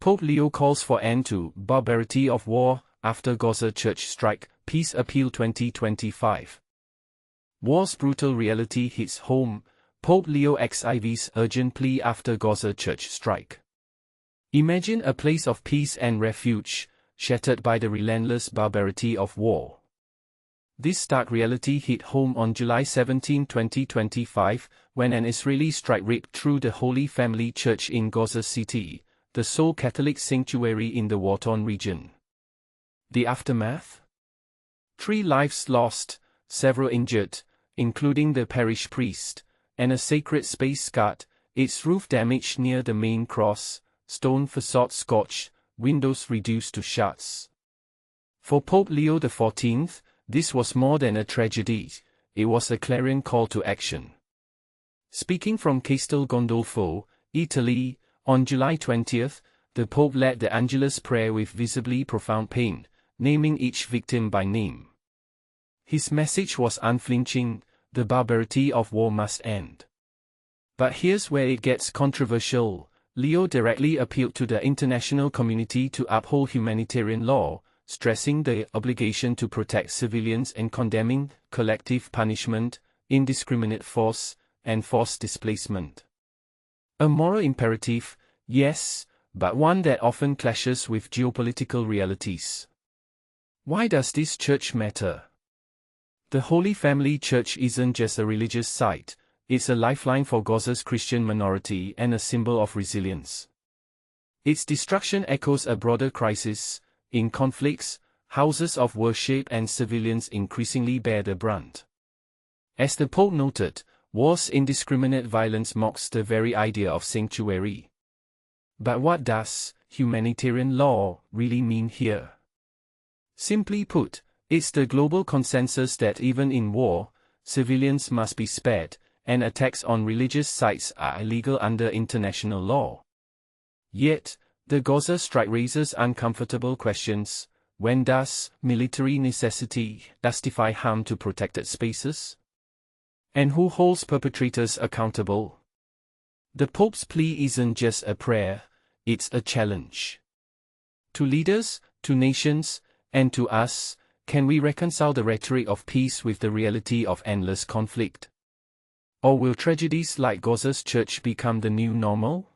Pope Leo calls for end to barbarity of war after Gaza church strike, Peace Appeal 2025. War's brutal reality hits home, Pope Leo XIV's urgent plea after Gaza church strike. Imagine a place of peace and refuge, shattered by the relentless barbarity of war. This stark reality hit home on July 17, 2025, when an Israeli strike ripped through the Holy Family Church in Gaza City, the sole Catholic sanctuary in the war-torn region. The aftermath? 3 lives lost, several injured, including the parish priest, and a sacred space scarred, its roof damaged near the main cross, stone facade scorched, windows reduced to shards. For Pope Leo XIV, this was more than a tragedy, it was a clarion call to action. Speaking from Castel Gandolfo, Italy, on July 20, the Pope led the Angelus prayer with visibly profound pain, naming each victim by name. His message was unflinching: the barbarity of war must end. But here's where it gets controversial. Leo directly appealed to the international community to uphold humanitarian law, stressing the obligation to protect civilians and condemning collective punishment, indiscriminate force, and forced displacement. A moral imperative, yes, but one that often clashes with geopolitical realities. Why does this church matter? The Holy Family Church isn't just a religious site, it's a lifeline for Gaza's Christian minority and a symbol of resilience. Its destruction echoes a broader crisis. In conflicts, houses of worship and civilians increasingly bear the brunt. As the Pope noted, war's indiscriminate violence mocks the very idea of sanctuary. But what does humanitarian law really mean here? Simply put, it's the global consensus that even in war, civilians must be spared, and attacks on religious sites are illegal under international law. Yet, the Gaza strike raises uncomfortable questions. When does military necessity justify harm to protected spaces? And who holds perpetrators accountable? The Pope's plea isn't just a prayer, it's a challenge. To leaders, to nations, and to us, can we reconcile the rhetoric of peace with the reality of endless conflict? Or will tragedies like Gaza's church become the new normal?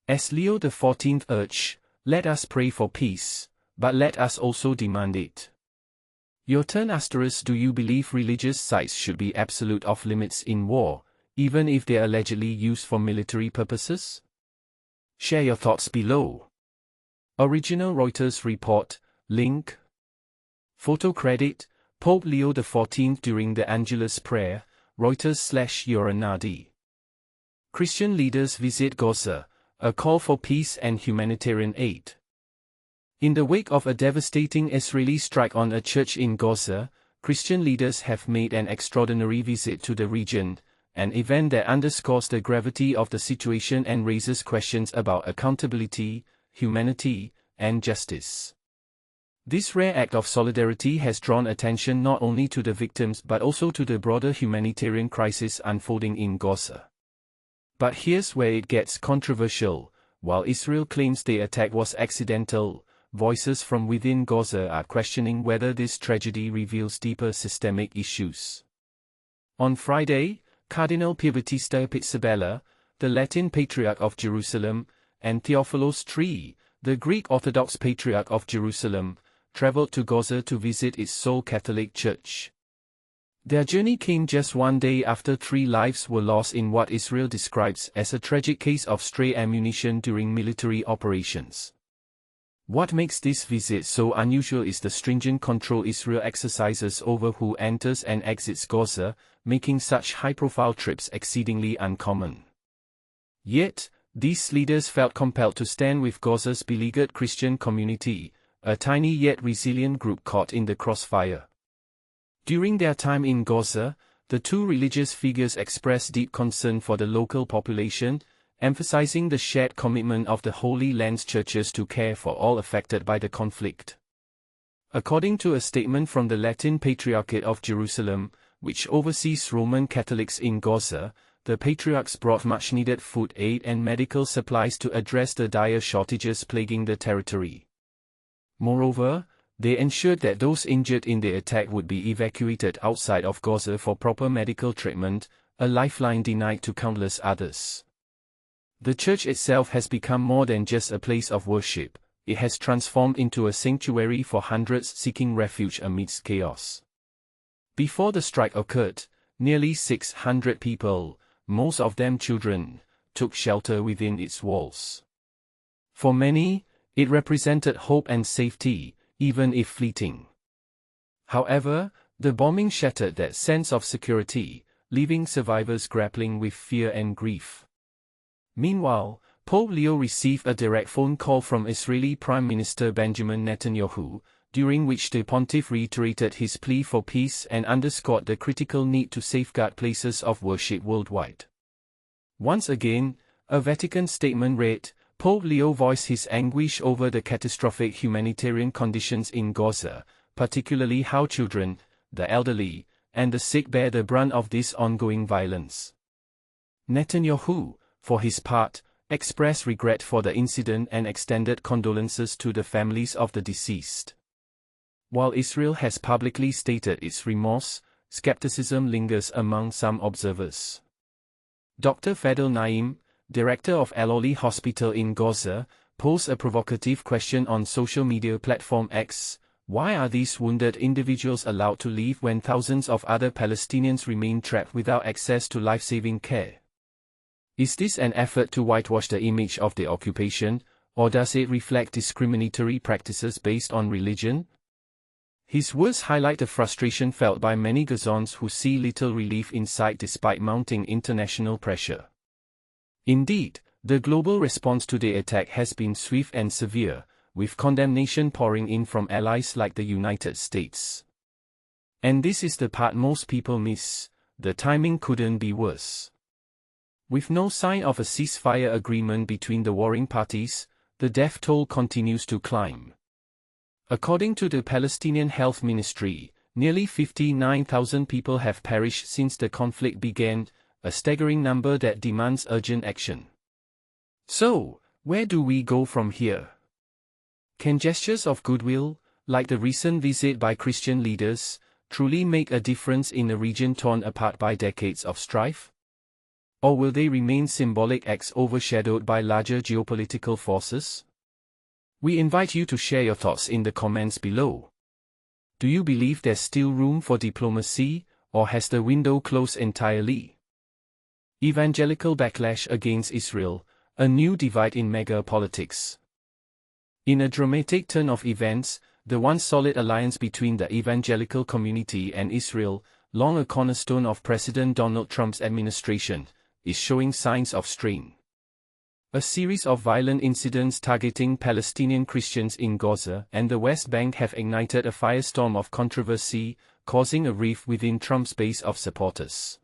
As Leo XIV urged, let us pray for peace, but let us also demand it. Your turn. Do you believe religious sites should be absolute off-limits in war, even if they are allegedly used for military purposes? Share your thoughts below. Original Reuters report, link. Photo credit, Pope Leo XIV during the Angelus prayer, Reuters/Yoranadi. Christian leaders visit Gaza, a call for peace and humanitarian aid. In the wake of a devastating Israeli strike on a church in Gaza, Christian leaders have made an extraordinary visit to the region, an event that underscores the gravity of the situation and raises questions about accountability, humanity, and justice. This rare act of solidarity has drawn attention not only to the victims but also to the broader humanitarian crisis unfolding in Gaza. But here's where it gets controversial. While Israel claims the attack was accidental, voices from within Gaza are questioning whether this tragedy reveals deeper systemic issues. On Friday, Cardinal Pierbattista Pizzaballa, the Latin Patriarch of Jerusalem, and Theophilos III, the Greek Orthodox Patriarch of Jerusalem, traveled to Gaza to visit its sole Catholic church. Their journey came just one day after 3 lives were lost in what Israel describes as a tragic case of stray ammunition during military operations. What makes this visit so unusual is the stringent control Israel exercises over who enters and exits Gaza, making such high-profile trips exceedingly uncommon. Yet, these leaders felt compelled to stand with Gaza's beleaguered Christian community, a tiny yet resilient group caught in the crossfire. During their time in Gaza, the 2 religious figures expressed deep concern for the local population, emphasizing the shared commitment of the Holy Land's churches to care for all affected by the conflict. According to a statement from the Latin Patriarchate of Jerusalem, which oversees Roman Catholics in Gaza, the patriarchs brought much-needed food aid and medical supplies to address the dire shortages plaguing the territory. Moreover, they ensured that those injured in the attack would be evacuated outside of Gaza for proper medical treatment, a lifeline denied to countless others. The church itself has become more than just a place of worship. It has transformed into a sanctuary for hundreds seeking refuge amidst chaos. Before the strike occurred, nearly 600 people, most of them children, took shelter within its walls. For many, it represented hope and safety, even if fleeting. However, the bombing shattered that sense of security, leaving survivors grappling with fear and grief. Meanwhile, Pope Leo received a direct phone call from Israeli Prime Minister Benjamin Netanyahu, during which the pontiff reiterated his plea for peace and underscored the critical need to safeguard places of worship worldwide. Once again, a Vatican statement read, Pope Leo voiced his anguish over the catastrophic humanitarian conditions in Gaza, particularly how children, the elderly, and the sick bear the brunt of this ongoing violence. Netanyahu, for his part, expressed regret for the incident and extended condolences to the families of the deceased. While Israel has publicly stated its remorse, skepticism lingers among some observers. Dr. Fadel Naim, director of Al Oli Hospital in Gaza, posed a provocative question on social media platform X: why are these wounded individuals allowed to leave when thousands of other Palestinians remain trapped without access to life-saving care? Is this an effort to whitewash the image of the occupation, or does it reflect discriminatory practices based on religion? His words highlight the frustration felt by many Gazans who see little relief in sight despite mounting international pressure. Indeed, the global response to the attack has been swift and severe, with condemnation pouring in from allies like the United States. And this is the part most people miss: the timing couldn't be worse. With no sign of a ceasefire agreement between the warring parties, the death toll continues to climb. According to the Palestinian Health Ministry, nearly 59,000 people have perished since the conflict began, a staggering number that demands urgent action. So, where do we go from here? Can gestures of goodwill, like the recent visit by Christian leaders, truly make a difference in a region torn apart by decades of strife? Or will they remain symbolic acts overshadowed by larger geopolitical forces? We invite you to share your thoughts in the comments below. Do you believe there's still room for diplomacy, or has the window closed entirely? Evangelical backlash against Israel, a new divide in MAGA politics. In a dramatic turn of events, the once solid alliance between the evangelical community and Israel, long a cornerstone of President Donald Trump's administration, is showing signs of strain. A series of violent incidents targeting Palestinian Christians in Gaza and the West Bank have ignited a firestorm of controversy, causing a rift within Trump's base of supporters.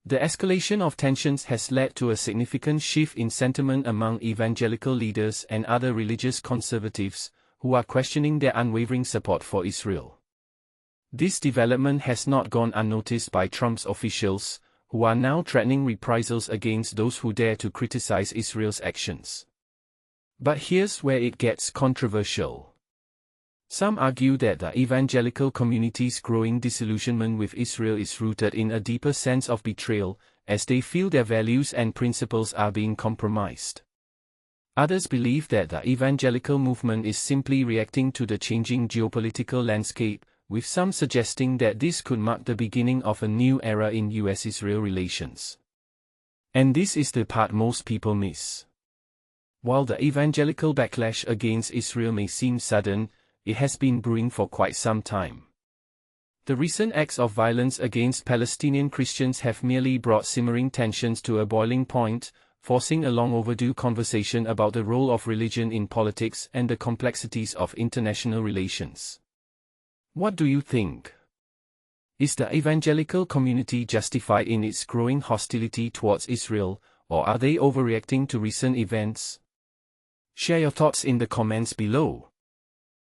The escalation of tensions has led to a significant shift in sentiment among evangelical leaders and other religious conservatives, who are questioning their unwavering support for Israel. This development has not gone unnoticed by Trump's officials, who are now threatening reprisals against those who dare to criticize Israel's actions. But here's where it gets controversial. Some argue that the evangelical community's growing disillusionment with Israel is rooted in a deeper sense of betrayal, as they feel their values and principles are being compromised. Others believe that the evangelical movement is simply reacting to the changing geopolitical landscape, with some suggesting that this could mark the beginning of a new era in US-Israel relations. And this is the part most people miss. While the evangelical backlash against Israel may seem sudden, it has been brewing for quite some time. The recent acts of violence against Palestinian Christians have merely brought simmering tensions to a boiling point, forcing a long overdue conversation about the role of religion in politics and the complexities of international relations. What do you think? Is the evangelical community justified in its growing hostility towards Israel, or are they overreacting to recent events? Share your thoughts in the comments below.